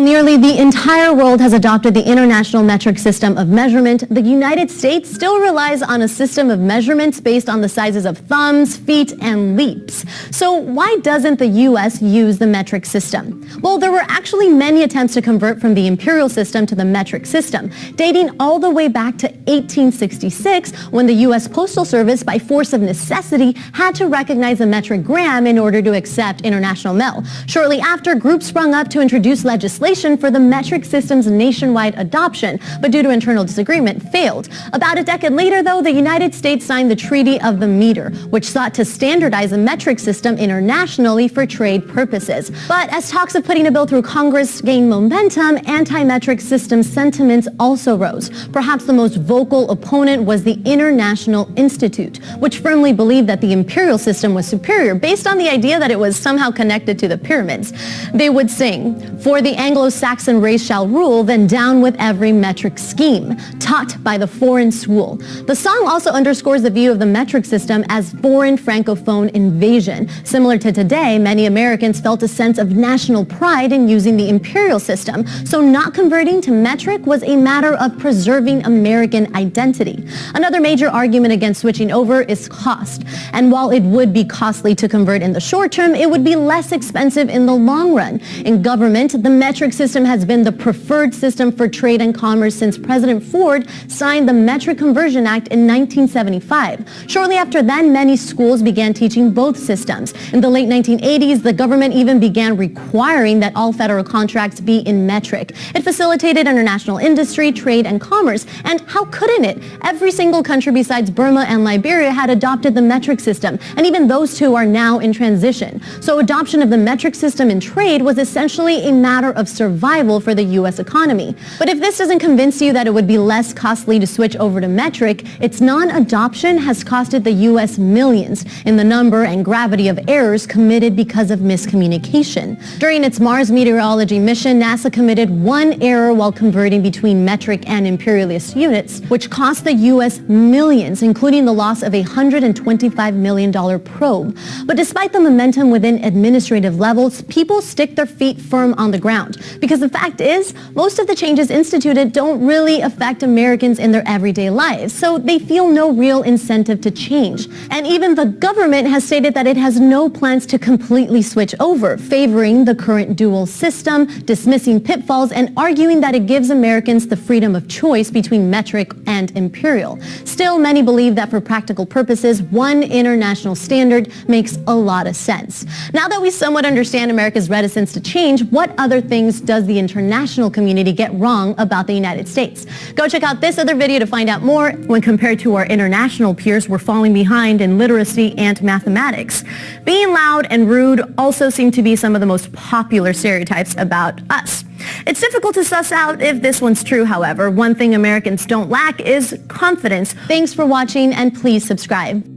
nearly the entire world has adopted the International Metric System of Measurement, the United States still relies on a system of measurements based on the sizes of thumbs, feet, and leaps. So why doesn't the U.S. use the metric system? Well, there were actually many attempts to convert from the imperial system to the metric system, dating all the way back to 1866, when the U.S. Postal Service, by force of necessity, had to recognize the metric gram in order to accept international mail. Shortly after, groups sprung up to introduce legislation for the metric system's nationwide adoption, but due to internal disagreement, failed. About a decade later, though, the United States signed the Treaty of the Meter, which sought to standardize the metric system internationally for trade purposes. But as talks of putting a bill through Congress gained momentum, anti-metric system sentiments also rose. Perhaps the most vocal opponent was the International Institute, which firmly believed that the imperial system was superior based on the idea that it was somehow connected to the pyramids. They would sing, "For the Anglo-Saxon race shall rule, then down with every metric scheme, taught by the foreign school." The song also underscores the view of the metric system as foreign francophone invasion. Similar to today, many Americans felt a sense of national pride in using the imperial system, so not converting to metric was a matter of preserving American identity. Another major argument against switching over is cost. And while it would be costly to convert in the short term, it would be less expensive in the long run. In government, the metric system has been the preferred system for trade and commerce since President Ford signed the Metric Conversion Act in 1975. Shortly after then, many schools began teaching both systems. In the late 1980s, the government even began requiring that all federal contracts be in metric. It facilitated international industry, trade, and commerce. And how couldn't it? Every single country besides Burma and Liberia had adopted the metric system, and even those two are now in transition. So adoption of the metric system in trade was essentially a matter of survival for the U.S. economy. But if this doesn't convince you that it would be less costly to switch over to metric, its non-adoption has costed the U.S. millions in the number and gravity of errors committed because of miscommunication. During its Mars meteorology mission, NASA committed one error while converting between metric and imperialist units, which cost the U.S. millions, including the loss of a $125 million probe. But despite the momentum within administrative levels, people stick their feet firm on the ground. Because the fact is, most of the changes instituted don't really affect Americans in their everyday lives, so they feel no real incentive to change. And even the government has stated that it has no plans to completely switch over, favoring the current dual system, dismissing pitfalls, and arguing that it gives Americans the freedom of choice between metric and imperial. Still, many believe that for practical purposes, one international standard makes a lot of sense. Now that we somewhat understand America's reticence to change, what other things does the international community get wrong about the United States? Go check out this other video to find out more. When compared to our international peers, we're falling behind in literacy and mathematics. Being loud and rude also seem to be some of the most popular stereotypes about us. It's difficult to suss out if this one's true, however. One thing Americans don't lack is confidence. Thanks for watching, and please subscribe.